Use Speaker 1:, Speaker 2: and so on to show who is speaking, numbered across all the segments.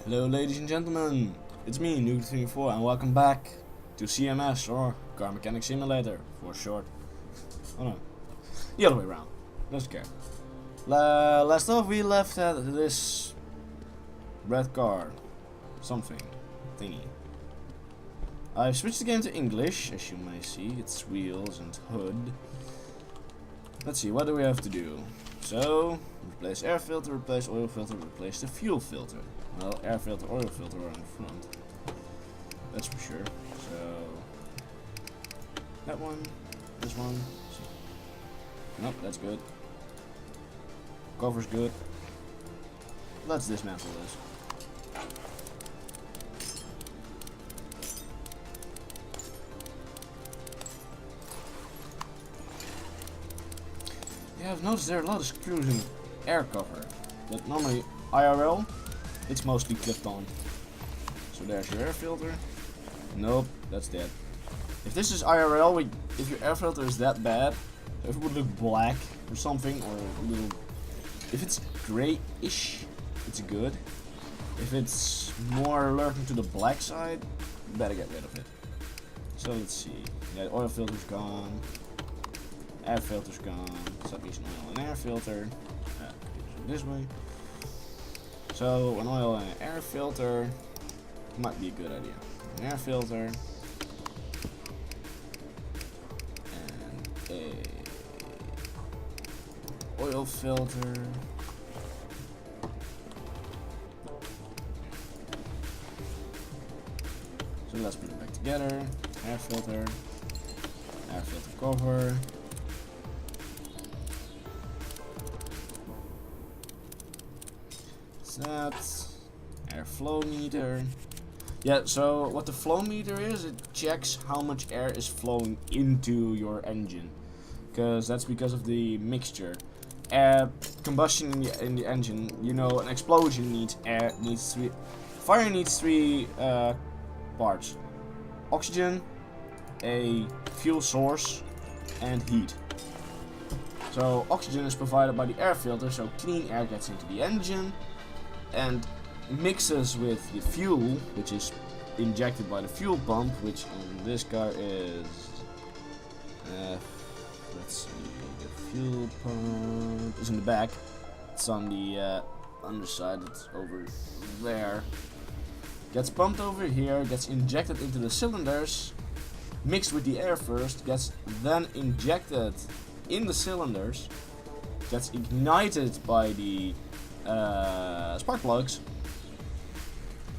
Speaker 1: Hello ladies and gentlemen, it's me, Nuke34, and welcome back to CMS, or Car Mechanic Simulator, for short. Oh no, the other way around, doesn't care. Last off we left at this red car, something, thingy. I've switched the game to English, as you may see, it's wheels and hood. Let's see, what do we have to do? So, replace air filter, replace oil filter, replace the fuel filter. Well, air filter, oil filter are in the front. That's for sure. So, that one, this one. Nope, that's good. Cover's good. Let's dismantle this. Yeah, I've noticed there are a lot of screws in air cover, but normally IRL, it's mostly clipped on. So there's your air filter. Nope, that's dead. If this is IRL, if your air filter is that bad, if it would look black or something, or a little, if it's grayish, it's good. If it's more lurking to the black side, you better get rid of it. So let's see. Yeah, oil filter's gone. Air filter's gone, so that means an oil and air filter. This way. So an oil and an air filter might be a good idea. An air filter and a oil filter. So let's put it back together. Air filter cover. That air flow meter. Yeah, so what the flow meter is, it checks how much air is flowing into your engine, because of the mixture. Combustion in the engine, you know, an explosion needs fire needs three parts: oxygen, a fuel source, and heat. So oxygen is provided by the air filter, so clean air gets into the engine and mixes with the fuel, which is injected by the fuel pump, which in this car is let's see, the fuel pump is in the back. It's on the underside, it's over there. Gets pumped over here, gets injected into the cylinders, mixed with the air first, gets then injected in the cylinders, gets ignited by the spark plugs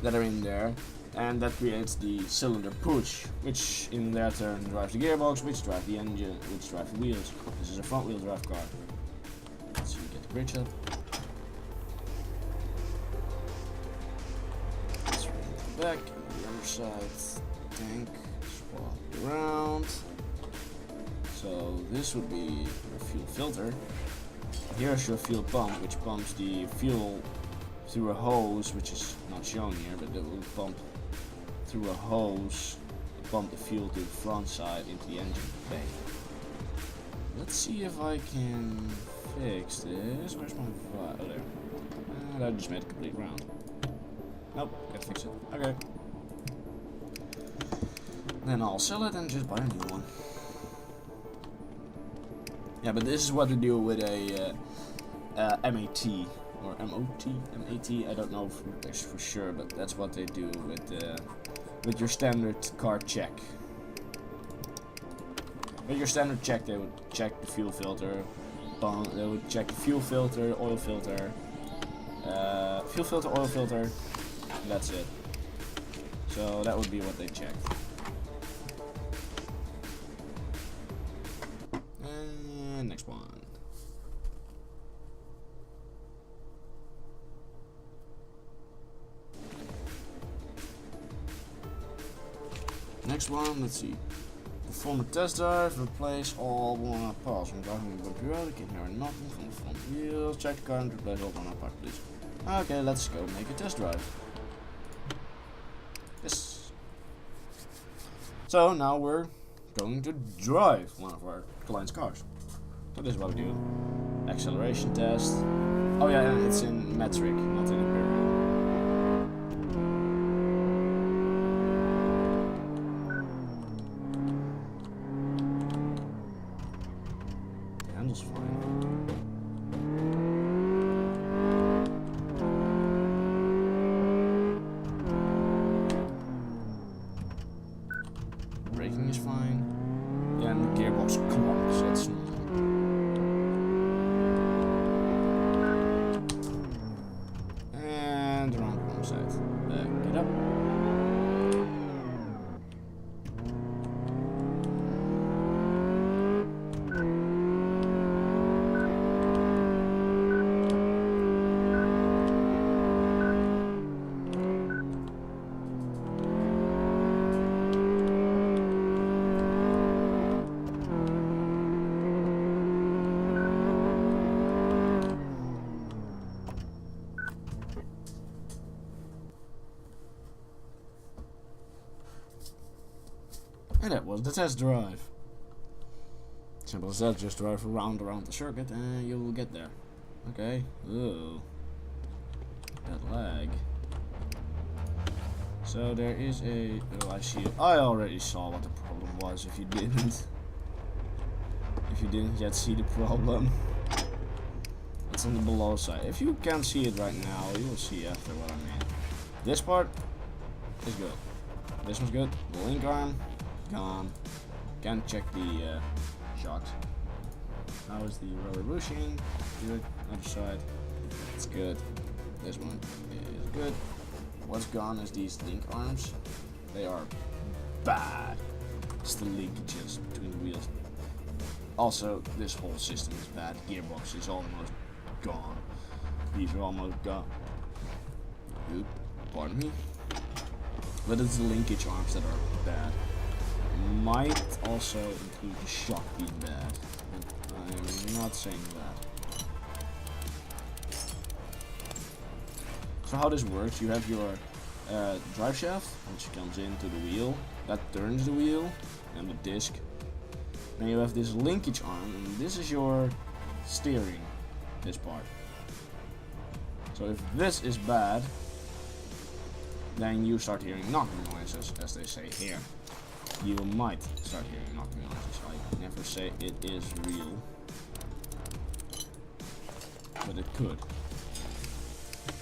Speaker 1: that are in there, and that creates the cylinder push, which in their turn drives the gearbox, which drives the engine, which drives the wheels. This is a front wheel drive car. Let's see, get the bridge up. Let's bring it back, the other side, tank, swap around. So this would be a fuel filter. Here's your fuel pump, which pumps the fuel through a hose, which is not shown here, but it will pump through a hose, pump the fuel to the front side into the engine bay. Let's see if I can fix this. Where's my oh, there. That just made a complete round. Nope, gotta fix it. Okay. Then I'll sell it and just buy a new one. Yeah, but this is what we do with a MAT or MAT. I don't know for sure, but that's what they do with your standard car check. With your standard check, they would check the fuel filter, they would check the fuel filter, oil filter, oil filter, and that's it. So that would be what they checked. Next one. Next one, let's see. Perform a test drive, replace all worn-out parts. When driving with a periodic, can hear nothing from the front wheels. Check the car and replace all worn-out parts, please. Okay, let's go make a test drive. Yes. So now we're going to drive one of our client's cars. So this is what we do. Acceleration test. Oh yeah, and it's in metric, not in imperial. bottom side. Get up. And that was the test drive. Simple as that, just drive around the circuit and you will get there. Okay. Ooh. That lag. So there is a... Oh, I see it. I already saw what the problem was if you didn't. If you didn't yet see the problem. It's on the below side. If you can't see it right now, you'll see after what I mean. This part is good. This one's good. The link arm. Gone. Can't check the shocks. How is the rubber bushing? Good. Other side. It's good. This one is good. What's gone is these link arms. They are bad. It's the linkages between the wheels. Also, this whole system is bad. Gearbox is almost gone. These are almost gone. Good. Pardon me. But it's the linkage arms that are bad. Might also include the shock being bad, but I'm not saying that. So how this works, you have your drive shaft, which comes into the wheel, that turns the wheel, and the disc. Then you have this linkage arm, and this is your steering, this part. So if this is bad, then you start hearing knocking noises, as they say here. You might start hearing knocking noises. I never say it is real, but it could.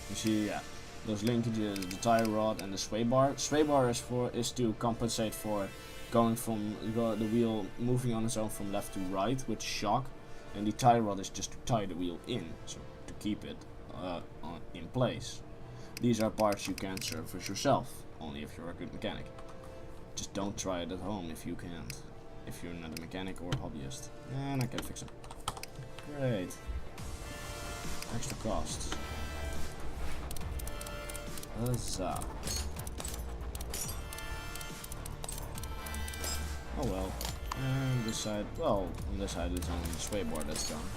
Speaker 1: You see, yeah, those linkages, the tie rod and the sway bar. Sway bar is to compensate for going from the wheel moving on its own from left to right with shock, and the tie rod is just to tie the wheel in, so to keep it in place. These are parts you can service yourself, only if you're a good mechanic. Just don't try it at home if you can't. If you're not a mechanic or a hobbyist. And I can fix it. Great. Extra costs. Huzzah. Oh well. And this side, well, on this side it's only the sway bar that's gone.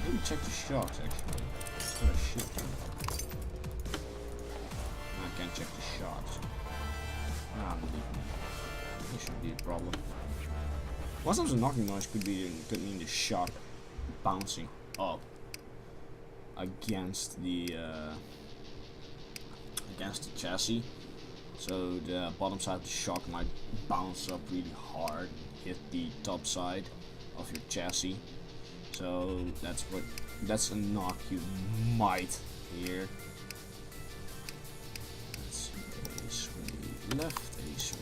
Speaker 1: Maybe check the shocks actually. That's what I should do. I can't check the shocks. Ah, this should be a problem. Sometimes a knocking noise could mean the shock bouncing up against the chassis. So the bottom side of the shock might bounce up really hard, hit the top side of your chassis. So that's a knock you might hear. Left, a sway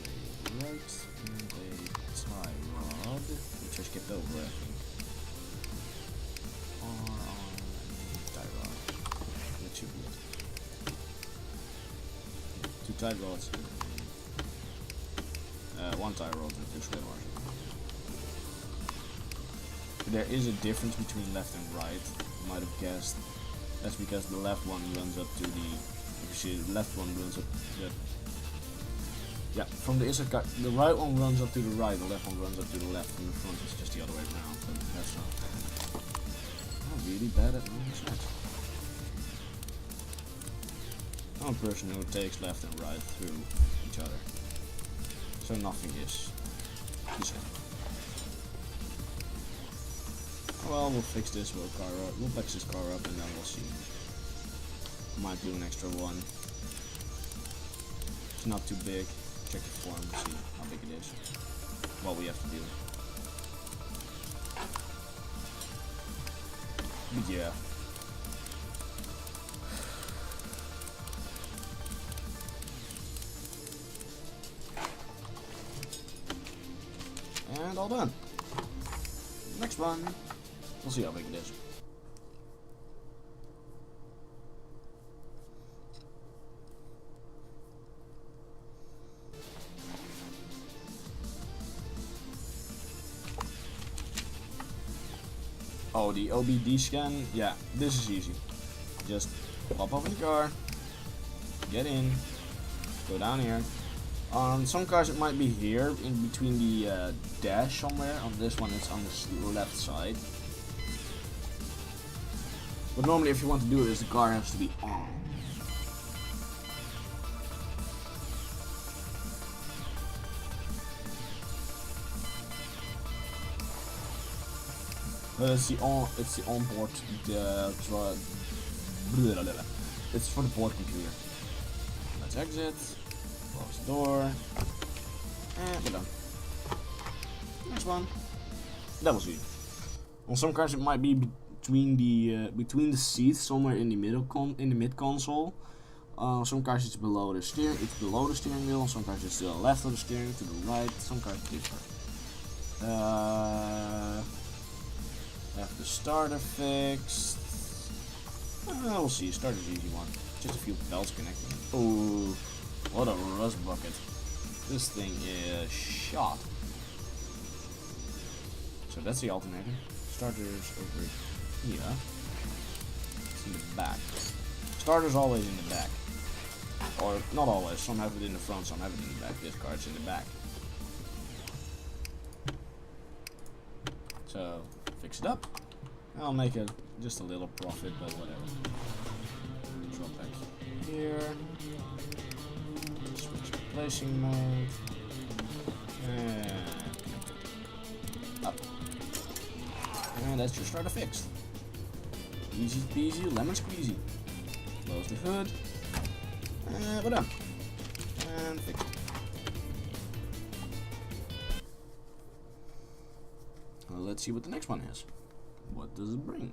Speaker 1: right, and a tie rod, which I skipped over, I think. Tie rod. That should be it. Two tie rods, one tie rod and two sway bars. There is a difference between left and right, you might have guessed. That's because the left one runs up to the, you see the left one runs up to the, yeah, from the inside car, the right one runs up to the right, the left one runs up to the left, and the front is just the other way around, but that's not really bad at all. I'm a person who takes left and right through each other, so nothing is the same. Well, we'll fix this, we'll patch this car up, and then we'll see. Might do an extra one. It's not too big. Check the form to see how big it is. What we have to do. But yeah. And all done. Next one. We'll see how big it is. Oh, the OBD scan. Yeah, this is easy. Just pop open the car, get in, go down here. On some cars it might be here, in between the dash somewhere. On this one it's on the left side. But normally if you want to do this, the car has to be on. It's the onboard, it's for the board computer. Let's exit, close the door, and we're done. Next one. That was easy. On some cars it might be between the seats, somewhere in the mid console. Some cars it's below the steering wheel. Some cars it's to the left of the steering, to the right. Some cars differ. Have the starter fixed. We'll see. Starter's easy one. Just a few belts connecting. Oh, what a rust bucket! This thing is shot. So that's the alternator. Starter's over here. It's in the back. Starter's always in the back. Or not always. Some have it in the front, some have it in the back. This card's in the back. So fix it up. I'll make it just a little profit, but whatever. Drop back here. Switch replacing mode. And up. And that's your starter fixed. Easy peasy, lemon squeezy. Close the hood. And we're done. And fix it. Well, let's see what the next one is. What does it bring?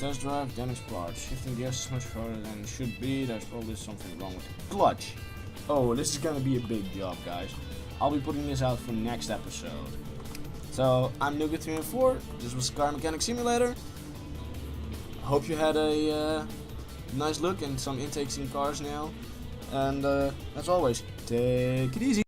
Speaker 1: Test drive, damaged parts. Shifting gears is much harder than it should be. There's probably something wrong with the clutch. Oh, this is gonna be a big job, guys. I'll be putting this out for next episode. So, I'm Nougat304. This was Car Mechanic Simulator. I hope you had a nice look and some intakes in cars now. And as always, take it easy.